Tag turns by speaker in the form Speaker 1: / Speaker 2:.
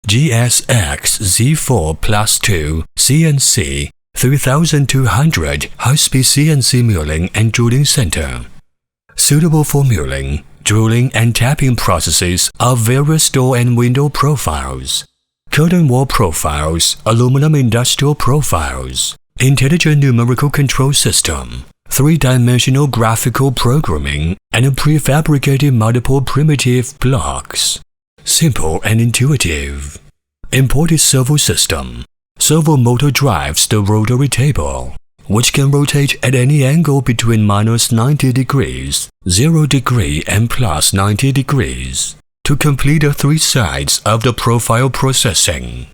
Speaker 1: GSXZ4-CNC-3200 high-speed CNC milling and drilling center. Suitable for milling, drilling, and tapping processes of various door and window profiles, curtain wall profiles, aluminum industrial profiles, intelligent numerical control system, three-dimensional graphical programming, and prefabricated multiple primitive blocks. Simple and intuitive. Imported servo system. Servo motor drives the rotary table, which can rotate at any angle between -90 degrees, 0 degree, and +90 degrees, to complete the three sides of the profile processing.